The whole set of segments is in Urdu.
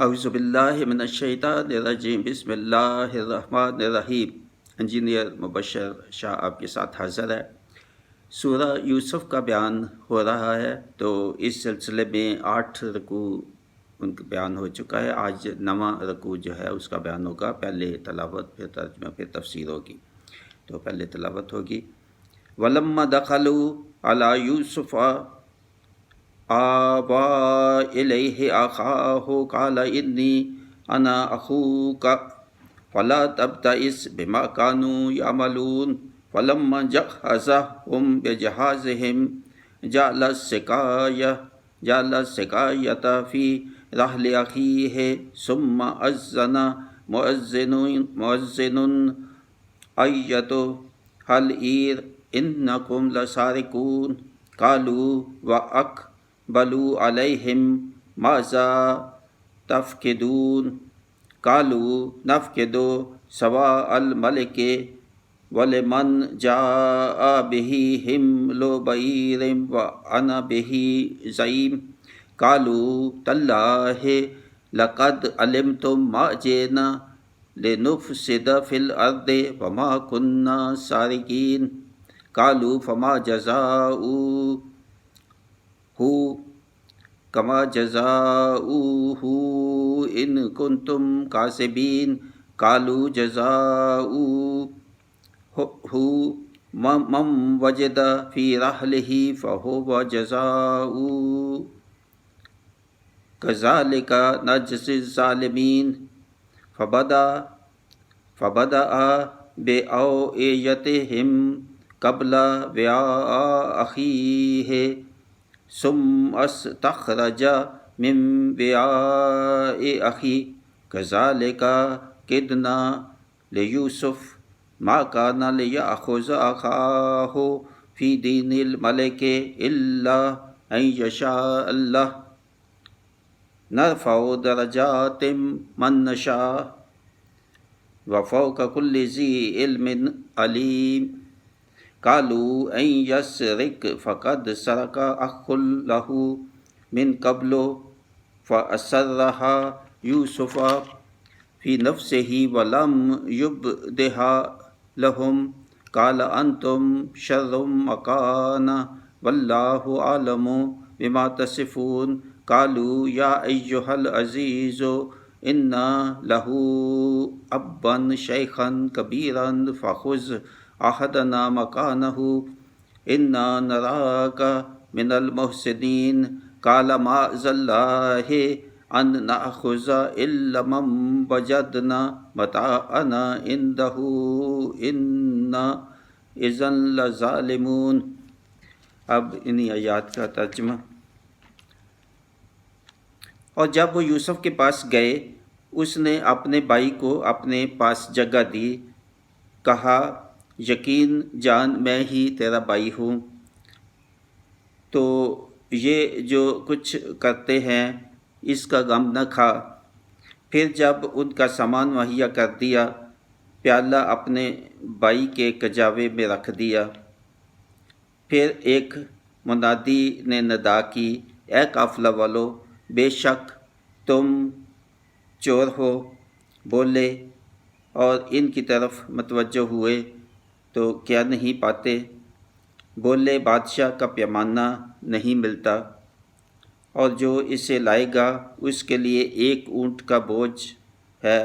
اعوذ باللہ من الشیطان الرجیم، بسم اللہ الرحمن الرحیم۔ انجینئر مبشر شاہ آپ کے ساتھ حاضر ہے۔ سورہ یوسف کا بیان ہو رہا ہے، تو اس سلسلے میں 8 رکوع ان کا بیان ہو چکا ہے۔ آج 9واں رکوع جو ہے اس کا بیان ہوگا۔ پہلے تلاوت، پھر ترجمہ، پھر تفسیر ہوگی۔ تو پہلے تلاوت ہوگی۔ وَلَمَّا دَخَلُوا عَلَى يُوسُفَ آوَى إِلَيْهِ أَخَاهُ قَالَ إِنِّي أَنَا أَخُوكَ فَلَا تَبْتَئِسْ بِمَا كَانُوا يَعْمَلُونَ فَلَمَّا جَهَّزَهُم بِجَهَازِهِمْ جَعَلَ السِّقَايَةَ فِي رَحْلِ أَخِيهِ ثُمَّ أَذَّنَ مُؤَذِّنٌ أَيَّتُهَا الْعِيرُ إِنَّكُمْ لَسَارِقُونَ قَالُوا وَأَقْبَلُوا عَلَيْهِمْ مَاذَا تَفْقِدُونَ قَالُوا نَفْقِدُ سُوَاءَ الْمَلِكِ وَلِمَنْ جَاءَ بِهِ حِمْلُ بَعِيرٍ وَأَنَا بِهِ زَعِيمٌ قَالُوا تَاللَّهِ لَقَدْ عَلِمْتُمْ مَا جِئْنَا لِنُفْسِدَ فِي الْأَرْضِ وَمَا كُنَّا سَارِقِينَ قَالُوا فَمَا جَزَاؤُهُ كما جزاؤه إن كنتم كاذبين قالوا جزاؤه من وجد في رحله فهو جزاؤه كذلك نجزي الظالمين فبدأ بأوعيتهم قبل وعاء أخيه ثم استخرج من وعاء أخيه كذلك كدنا ليوسف ما كان ليأخذ أخاه في دين الملك إلا أن يشاء الله نرفع درجات من نشاء وفوق كل ذي علم عليم قالوا أن يسرق فقد سرق أخ له من قبل فأسرها يوسف في نفسه ولم يبدها لهم قال أنتم شر مكانا والله أعلم بما تصفون قالوا يا أيها العزيز إن له أبا شيخا كبيرا فخذ أحدنا مكانه إنا نراك من المحسنين قال معاذ الله أن نأخذ إلا من وجدنا متاعنا عنده إنا إذا لظالمون۔ اب انہی آیات کا ترجمہ۔ اور جب وہ یوسف کے پاس گئے، اس نے اپنے بھائی کو اپنے پاس جگہ دی، کہا یقین جان میں ہی تیرا بھائی ہوں، تو یہ جو کچھ کرتے ہیں اس کا غم نہ کھا۔ پھر جب ان کا سامان مہیا کر دیا، پیالہ اپنے بھائی کے کجاوے میں رکھ دیا۔ پھر ایک منادی نے ندا کی، اے قافلہ والو، بے شک تم چور ہو۔ بولے اور ان کی طرف متوجہ ہوئے تو کیا نہیں پاتے؟ بولے بادشاہ کا پیمانہ نہیں ملتا، اور جو اسے لائے گا اس کے لیے 1 اونٹ کا بوجھ ہے،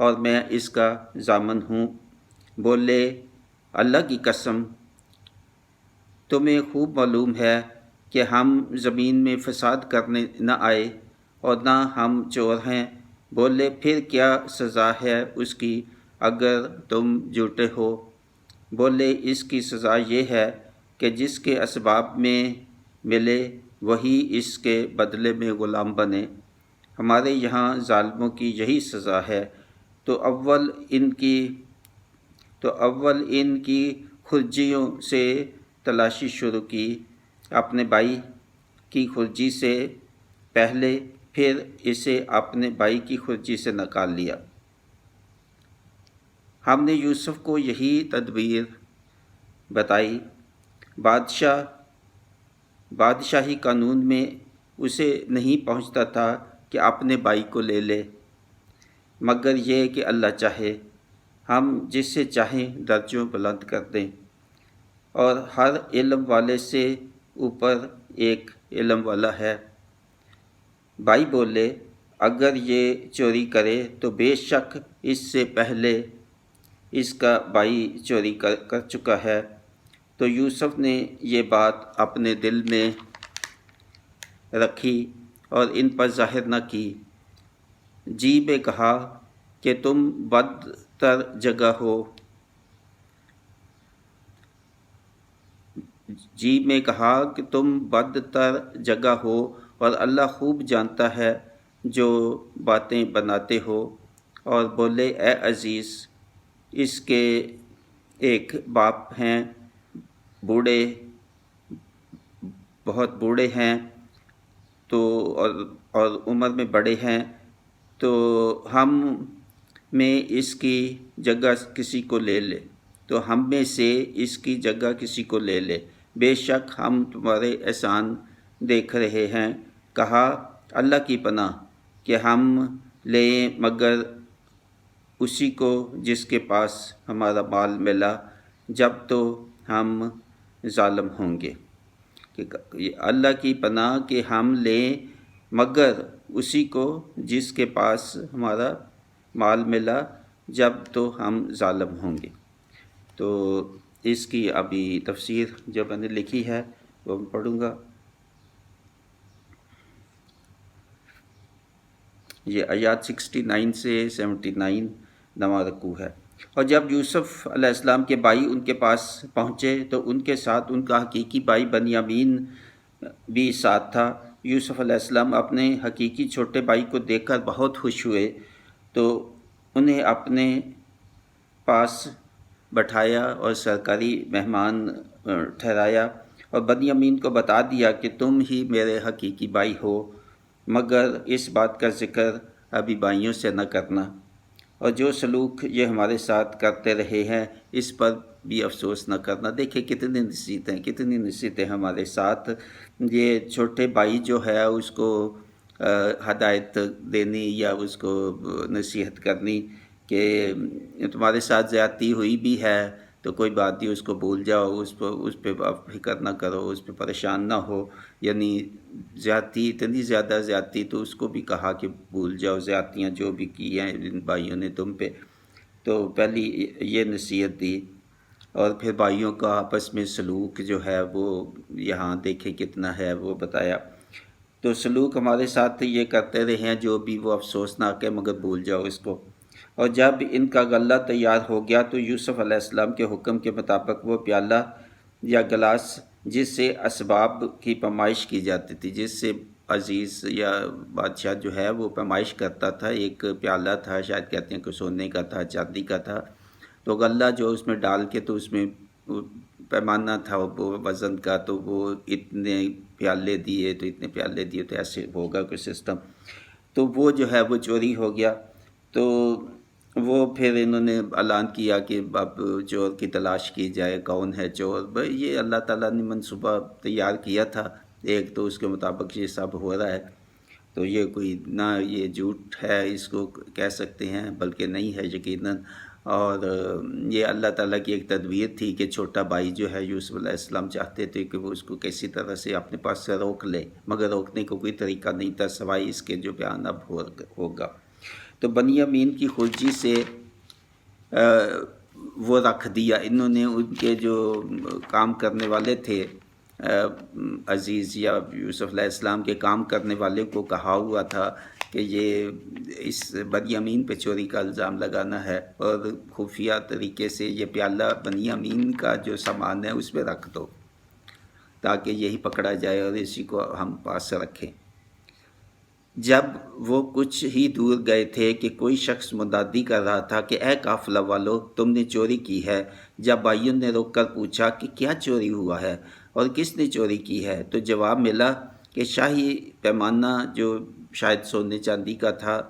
اور میں اس کا ضامن ہوں۔ بولے اللہ کی قسم، تمہیں خوب معلوم ہے کہ ہم زمین میں فساد کرنے نہ آئے اور نہ ہم چور ہیں۔ بولے پھر کیا سزا ہے اس کی اگر تم جھوٹے ہو؟ بولے اس کی سزا یہ ہے کہ جس کے اسباب میں ملے وہی اس کے بدلے میں غلام بنے۔ ہمارے یہاں ظالموں کی یہی سزا ہے۔ تو اول ان کی خرجیوں سے تلاشی شروع کی، اپنے بھائی کی خرجی سے پہلے، پھر اسے اپنے بھائی کی خرجی سے نکال لیا۔ ہم نے یوسف کو یہی تدبیر بتائی۔ بادشاہی قانون میں اسے نہیں پہنچتا تھا کہ اپنے بھائی کو لے لے، مگر یہ کہ اللہ چاہے ہم جس سے چاہیں درجوں بلند کر دیں، اور ہر علم والے سے اوپر ایک علم والا ہے۔ بھائی بولے اگر یہ چوری کرے تو بے شک اس سے پہلے اس کا بھائی چوری کر چکا ہے۔ تو یوسف نے یہ بات اپنے دل میں رکھی اور ان پر ظاہر نہ کی۔ جی میں کہا کہ تم بدتر جگہ ہو اور اللہ خوب جانتا ہے جو باتیں بناتے ہو۔ اور بولے اے عزیز، اس کے ایک باپ ہیں، بوڑھے، بہت بوڑھے ہیں تو اور عمر میں بڑے ہیں، تو ہم میں اس کی جگہ کسی کو لے لے، تو ہم میں سے اس کی جگہ کسی کو لے لے، بے شک ہم تمہارے احسان دیکھ رہے ہیں۔ کہا اللہ کی پناہ کہ ہم لیں مگر اسی کو جس کے پاس ہمارا مال ملا، جب تو ہم ظالم ہوں گے۔ اللہ کی پناہ کہ ہم لیں مگر اسی کو جس کے پاس ہمارا مال ملا، جب تو ہم ظالم ہوں گے۔ تو اس کی ابھی تفسیر جو میں نے لکھی ہے وہ میں پڑھوں گا۔ یہ آیات 69 سے 79 نواں رکوع ہے۔ اور جب یوسف علیہ السلام کے بھائی ان کے پاس پہنچے تو ان کے ساتھ ان کا حقیقی بھائی بنیامین بھی ساتھ تھا۔ یوسف علیہ السلام اپنے حقیقی چھوٹے بھائی کو دیکھ کر بہت خوش ہوئے، تو انہیں اپنے پاس بٹھایا اور سرکاری مہمان ٹھہرایا، اور بنیامین کو بتا دیا کہ تم ہی میرے حقیقی بھائی ہو، مگر اس بات کا ذکر ابھی بھائیوں سے نہ کرنا، اور جو سلوک یہ ہمارے ساتھ کرتے رہے ہیں اس پر بھی افسوس نہ کرنا۔ دیکھیں کتنی نصیحتیں ہمارے ساتھ۔ یہ چھوٹے بھائی جو ہے اس کو ہدایت دینی یا اس کو نصیحت کرنی کہ تمہارے ساتھ زیادتی ہوئی بھی ہے تو کوئی بات نہیں، اس کو بھول جاؤ، اس پہ فکر نہ کرو، اس پہ پریشان نہ ہو۔ یعنی زیادتی، اتنی زیادہ زیادتی، تو اس کو بھی کہا کہ بھول جاؤ زیادتیاں جو بھی کی ہیں ان بھائیوں نے تم پہ۔ تو پہلی یہ نصیحت دی، اور پھر بھائیوں کا آپس میں سلوک جو ہے وہ یہاں دیکھیں کتنا ہے وہ بتایا۔ تو سلوک ہمارے ساتھ یہ کرتے رہے ہیں جو بھی وہ افسوسناک ہے، مگر بھول جاؤ اس کو۔ اور جب ان کا غلہ تیار ہو گیا تو یوسف علیہ السلام کے حکم کے مطابق وہ پیالہ یا گلاس جس سے اسباب کی پیمائش کی جاتی تھی، جس سے عزیز یا بادشاہ جو ہے وہ پیمائش کرتا تھا، ایک پیالہ تھا، شاید کہتے ہیں کہ سونے کا تھا، چاندی کا تھا، تو غلہ جو اس میں ڈال کے تو اس میں پیمانہ تھا وہ وزن کا، تو وہ اتنے پیالے دیے تو اتنے پیالے دیے، تو ایسے ہوگا کوئی سسٹم، تو وہ جو ہے وہ چوری ہو گیا۔ تو وہ پھر انہوں نے اعلان کیا کہ اب چور کی تلاش کی جائے، کون ہے چور۔ یہ اللہ تعالیٰ نے منصوبہ تیار کیا تھا ایک، تو اس کے مطابق یہ سب ہو رہا ہے۔ تو یہ کوئی نہ یہ جھوٹ ہے اس کو کہہ سکتے ہیں، بلکہ نہیں ہے یقیناً، اور یہ اللہ تعالیٰ کی ایک تدبیر تھی کہ چھوٹا بھائی جو ہے یوسف علیہ السلام چاہتے تھے کہ وہ اس کو کسی طرح سے اپنے پاس سے روک لے، مگر روکنے کو کوئی طریقہ نہیں تھا سوائے اس کے جو بیان اب ہوگا۔ تو بنیامین کی خرجی سے وہ رکھ دیا انہوں نے، ان کے جو کام کرنے والے تھے عزیز یا یوسف علیہ السلام کے کام کرنے والے کو کہا ہوا تھا کہ یہ اس بنیامین پہ چوری کا الزام لگانا ہے، اور خفیہ طریقے سے یہ پیالہ بنیامین کا جو سامان ہے اس پہ رکھ دو تاکہ یہی پکڑا جائے اور اسی کو ہم پاس رکھیں۔ جب وہ کچھ ہی دور گئے تھے کہ کوئی شخص منادی کر رہا تھا کہ اے قافلہ والو، تم نے چوری کی ہے۔ جب بھائیوں نے روک کر پوچھا کہ کیا چوری ہوا ہے اور کس نے چوری کی ہے، تو جواب ملا کہ شاہی پیمانہ جو شاید سونے چاندی کا تھا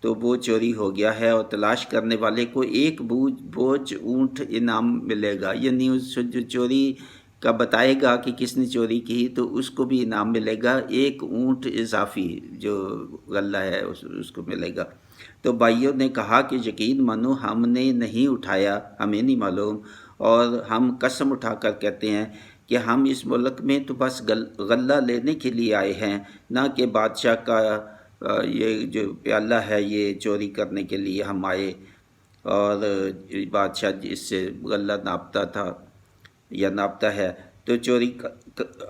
تو وہ چوری ہو گیا ہے، اور تلاش کرنے والے کو ایک بوجھ اونٹ انعام ملے گا۔ یعنی اس جو چوری کا بتائے گا کہ کس نے چوری کی تو اس کو بھی انعام ملے گا، ایک اونٹ اضافی جو غلہ ہے اس کو ملے گا۔ تو بھائیوں نے کہا کہ یقین مانو ہم نے نہیں اٹھایا، ہمیں نہیں معلوم، اور ہم قسم اٹھا کر کہتے ہیں کہ ہم اس ملک میں تو بس غلہ لینے کے لیے آئے ہیں، نہ کہ بادشاہ کا یہ جو پیالہ ہے یہ چوری کرنے کے لیے ہم آئے۔ اور بادشاہ اس سے غلہ ناپتا تھا یا ناپتا ہے، تو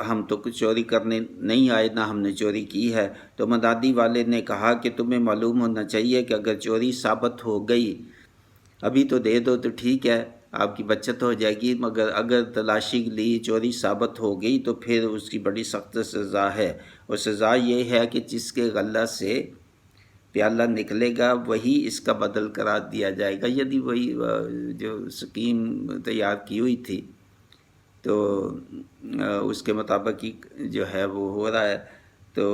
ہم تو کچھ چوری کرنے نہیں آئے، نہ ہم نے چوری کی ہے۔ تو منادی والے نے کہا کہ تمہیں معلوم ہونا چاہیے کہ اگر چوری ثابت ہو گئی، ابھی تو دے دو تو ٹھیک ہے، آپ کی بچت ہو جائے گی، مگر اگر تلاشی لی چوری ثابت ہو گئی تو پھر اس کی بڑی سخت سزا ہے، اور سزا یہ ہے کہ جس کے غلہ سے پیالہ نکلے گا وہی اس کا بدل قرار دیا جائے گا، یعنی وہی جو اسکیم تیار کی ہوئی تھی تو اس کے مطابق ہی جو ہے وہ ہو رہا ہے۔ تو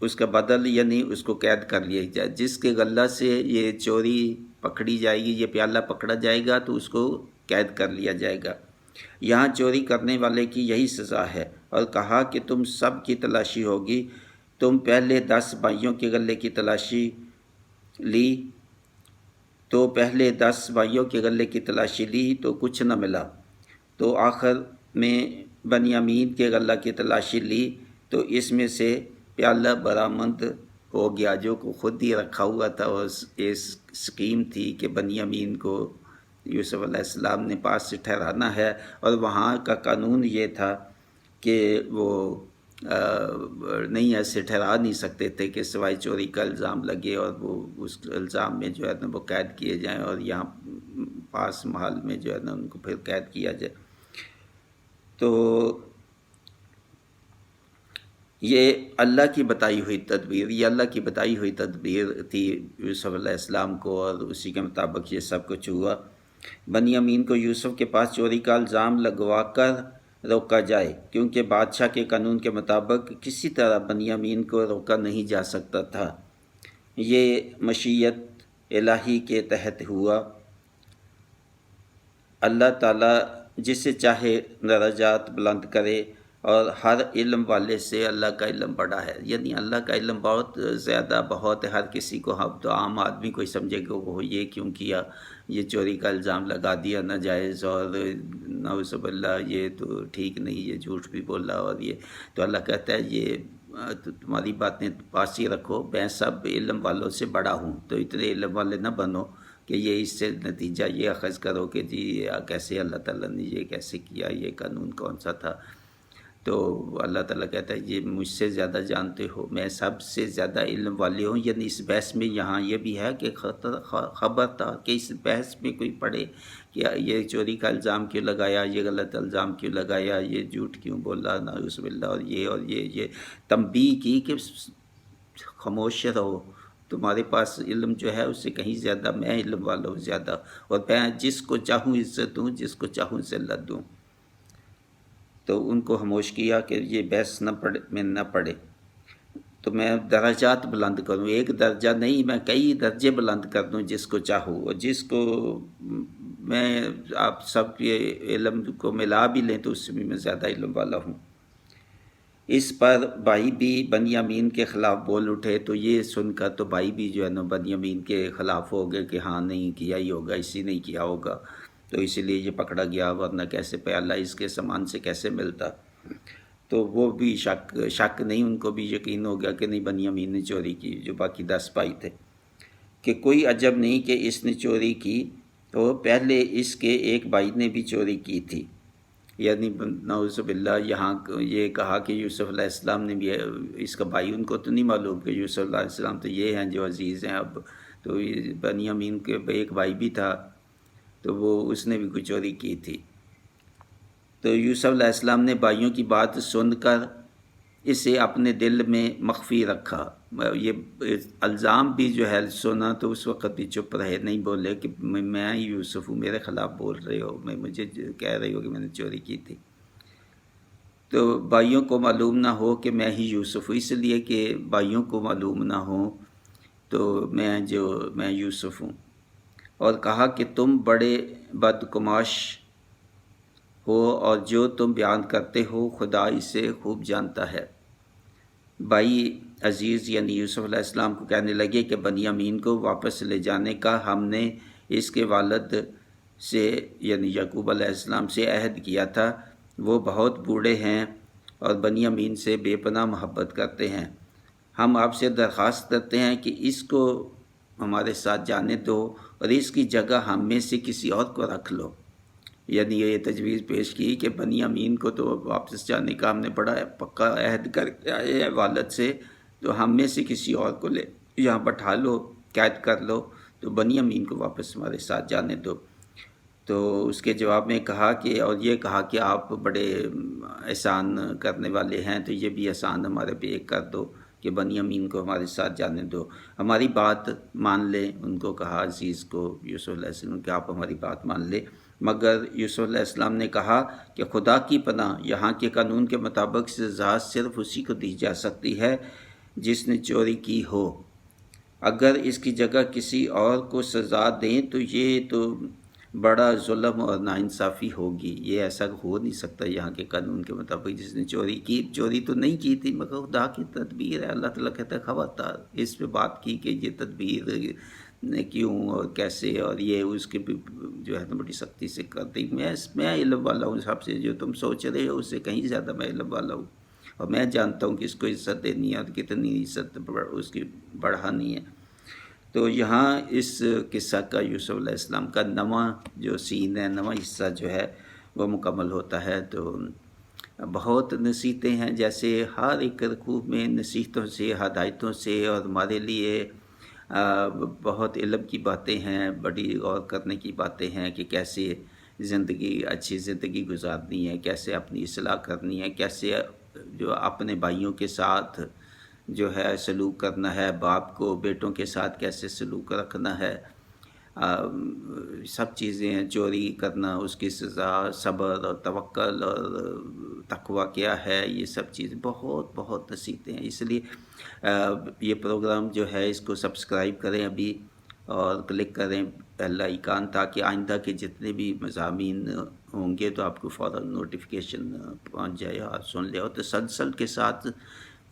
اس کا بدل یعنی اس کو قید کر لیا جائے، جس کے غلہ سے یہ چوری پکڑی جائے گی، یہ پیالہ پکڑا جائے گا تو اس کو قید کر لیا جائے گا۔ یہاں چوری کرنے والے کی یہی سزا ہے۔ اور کہا کہ تم سب کی تلاشی ہوگی، تم پہلے 10 بھائیوں کے غلے کی تلاشی لی، تو پہلے 10 بھائیوں کے غلے کی تلاشی لی تو کچھ نہ ملا، تو آخر میں بنیامین کے غلہ کی تلاشی لی تو اس میں سے پیالہ برآمد ہو گیا، جو کو خود ہی رکھا ہوا تھا، اور اس اسکیم تھی کہ بنیامین کو یوسف علیہ السلام نے پاس سے ٹھہرانا ہے، اور وہاں کا قانون یہ تھا کہ وہ نہیں ایسے ٹھہرا نہیں سکتے تھے کہ سوائے چوری کا الزام لگے اور وہ اس الزام میں جو ہے نا وہ قید کیے جائیں، اور یہاں پاس محل میں جو ہے نا ان کو پھر قید کیا جائے۔ تو یہ اللہ کی بتائی ہوئی تدبیر، یہ اللہ کی بتائی ہوئی تدبیر تھی یوسف علیہ السلام کو، اور اسی کے مطابق یہ سب کچھ ہوا۔ بنیامین کو یوسف کے پاس چوری کا الزام لگوا کر روکا جائے، کیونکہ بادشاہ کے قانون کے مطابق کسی طرح بنیامین کو روکا نہیں جا سکتا تھا۔ یہ مشیت الہی کے تحت ہوا۔ اللہ تعالیٰ جسے چاہے درجات بلند کرے، اور ہر علم والے سے اللہ کا علم بڑا ہے، یعنی اللہ کا علم بہت زیادہ بہت ہے، ہر کسی کو، ہم تو عام آدمی کوئی سمجھے کہ وہ یہ کیوں کیا، یہ چوری کا الزام لگا دیا ناجائز، اور نعوذ باللہ یہ تو ٹھیک نہیں، یہ جھوٹ بھی بولا، اور یہ تو اللہ کہتا ہے یہ تمہاری باتیں پاس ہی رکھو، میں سب علم والوں سے بڑا ہوں، تو اتنے علم والے نہ بنو کہ یہ اس سے نتیجہ یہ اخذ کرو کہ جی کیسے اللہ تعالیٰ نے یہ کیسے کیا، یہ قانون کون سا تھا۔ تو اللہ تعالیٰ کہتا ہے یہ مجھ سے زیادہ جانتے ہو، میں سب سے زیادہ علم والے ہوں، یعنی اس بحث میں یہاں یہ بھی ہے کہ خبر تھا کہ اس بحث میں کوئی پڑھے کہ یہ چوری کا الزام کیوں لگایا، یہ غلط الزام کیوں لگایا، یہ جھوٹ کیوں بولا، نعوذ باللہ، اور یہ تنبیہ کی کہ خاموش رہو، تمہارے پاس علم جو ہے اس سے کہیں زیادہ میں علم والا ہوں زیادہ، اور میں جس کو چاہوں عزت دوں، جس کو چاہوں ذلت دوں۔ تو ان کو خاموش کیا کہ یہ بحث نہ پڑھے، تو میں درجات بلند کروں، ایک درجہ نہیں، میں کئی درجے بلند کر دوں جس کو چاہوں، اور جس کو میں آپ سب کے علم کو ملا بھی لیں تو اس سے بھی میں زیادہ علم والا ہوں۔ اس پر بھائی بھی بنیامین کے خلاف بول اٹھے، تو یہ سن کر تو بھائی بھی جو ہے نا بنیامین کے خلاف ہو گئے کہ ہاں نہیں کیا ہی ہوگا، اسی نہیں کیا ہوگا، تو اسی لیے یہ پکڑا گیا، ورنہ کیسے پیالہ اس کے سامان سے کیسے ملتا۔ تو وہ بھی شک نہیں، ان کو بھی یقین ہو گیا کہ نہیں بنیامین نے چوری کی، جو باقی 10 بھائی تھے، کہ کوئی عجب نہیں کہ اس نے چوری کی، تو پہلے اس کے ایک بھائی نے بھی چوری کی تھی، یعنی نعوذ باللہ یہاں یہ کہا کہ یوسف علیہ السلام نے بھی، اس کا بھائی ان کو تو نہیں معلوم کہ یوسف علیہ السلام تو یہ ہیں جو عزیز ہیں اب، تو بنیامین کے ایک بھائی بھی تھا، تو وہ اس نے بھی کوئی چوری کی تھی۔ تو یوسف علیہ السلام نے بھائیوں کی بات سن کر اسے اپنے دل میں مخفی رکھا، یہ الزام بھی جو ہے سنا تو اس وقت بھی چپ رہے، نہیں بولے کہ میں یوسف ہوں، میرے خلاف بول رہے ہو، مجھے کہہ رہے ہو کہ میں نے چوری کی تھی۔ تو بھائیوں کو معلوم نہ ہو کہ میں ہی یوسف ہوں، اس لیے کہ بھائیوں کو معلوم نہ ہو تو میں یوسف ہوں۔ اور کہا کہ تم بڑے بدگماش ہو اور جو تم بیان کرتے ہو خدا اسے خوب جانتا ہے۔ بھائی عزیز یعنی یوسف علیہ السلام کو کہنے لگے کہ بنیامین کو واپس لے جانے کا ہم نے اس کے والد سے یعنی یعقوب علیہ السلام سے عہد کیا تھا، وہ بہت بوڑھے ہیں اور بنیامین سے بے پناہ محبت کرتے ہیں۔ ہم آپ سے درخواست کرتے ہیں کہ اس کو ہمارے ساتھ جانے دو اور اس کی جگہ ہم میں سے کسی اور کو رکھ لو۔ یعنی یہ تجویز پیش کی کہ بنیامین کو تو واپس جانے کا ہم نے بڑا پکا عہد کر کے آئے ہیں والد سے، تو ہم میں سے کسی اور کو لے یہاں بٹھا لو، قید کر لو، تو بنیامین کو واپس ہمارے ساتھ جانے دو۔ تو اس کے جواب میں کہا کہ اور یہ کہا کہ آپ بڑے احسان کرنے والے ہیں، تو یہ بھی احسان ہمارے پہ ایک کر دو کہ بنیامین کو ہمارے ساتھ جانے دو، ہماری بات مان لیں۔ ان کو کہا عزیز کو یوسف علیہ السلام کہ آپ ہماری بات مان لیں، مگر یوسف علیہ السلام نے کہا کہ خدا کی پناہ، یہاں کے قانون کے مطابق سزا صرف اسی کو دی جا سکتی ہے جس نے چوری کی ہو۔ اگر اس کی جگہ کسی اور کو سزا دیں تو یہ تو بڑا ظلم اور ناانصافی ہوگی، یہ ایسا ہو نہیں سکتا یہاں کے قانون کے مطابق۔ جس نے چوری کی، چوری تو نہیں کی تھی مگر خدا کی تدبیر ہے، اللہ تعالیٰ کہتا ہے خبردار۔ اس پہ بات کی کہ یہ تدبیر نے کیوں اور کیسے، اور یہ اس کے جو ہے نا بڑی سختی سے کر دی۔ میں علم والا ہوں صاحب سے، جو تم سوچ رہے ہو اس سے کہیں زیادہ میں علم والا ہوں، اور میں جانتا ہوں کہ اس کو عزت دینی ہے اور کتنی عزت اس کی بڑھانی ہے۔ تو یہاں اس قصہ کا یوسف علیہ السلام کا نواں جو سین ہے، نواں حصہ جو ہے وہ مکمل ہوتا ہے۔ تو بہت نصیحتیں ہیں، جیسے ہر ایک رکوع میں نصیحتوں سے، ہدایتوں سے، اور ہمارے لیے بہت علم کی باتیں ہیں، بڑی غور کرنے کی باتیں ہیں کہ کیسے زندگی، اچھی زندگی گزارنی ہے، کیسے اپنی اصلاح کرنی ہے، کیسے جو اپنے بھائیوں کے ساتھ جو ہے سلوک کرنا ہے، باپ کو بیٹوں کے ساتھ کیسے سلوک رکھنا ہے، سب چیزیں ہیں۔ چوری کرنا، اس کی سزا، صبر اور توکل اور تقوی کیا ہے، یہ سب چیزیں بہت بہت نصیحتیں ہیں۔ اس لیے یہ پروگرام جو ہے اس کو سبسکرائب کریں ابھی، اور کلک کریں بیل آئیکن، تاکہ آئندہ کے جتنے بھی مضامین ہوں گے تو آپ کو فوراً نوٹیفیکیشن پہنچ جائے اور سن لیں۔ اور تسلسل کے ساتھ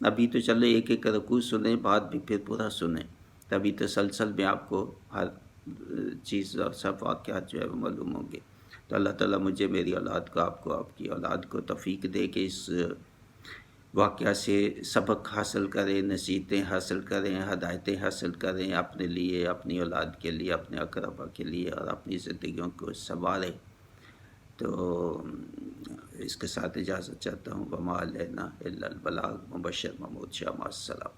ابھی تو چلو ایک ایک رکوع سنیں، بعد بھی پھر پورا سنیں، تبھی تسلسل میں آپ کو ہر چیز اور سب واقعات جو ہے وہ معلوم ہوں گے۔ تو اللہ تعالیٰ مجھے، میری اولاد کو، آپ کو، آپ کی اولاد کو توفیق دے کہ اس واقعہ سے سبق حاصل کریں، نصیحتیں حاصل کریں، ہدایتیں حاصل کریں، اپنے لیے، اپنی اولاد کے لیے، اپنے اقربا کے لیے، اور اپنی زندگیوں کو سنواریں۔ تو اس کے ساتھ اجازت چاہتا ہوں۔ وما علینا الا البلاغ، مبشر محمود شاہ، مع السلام۔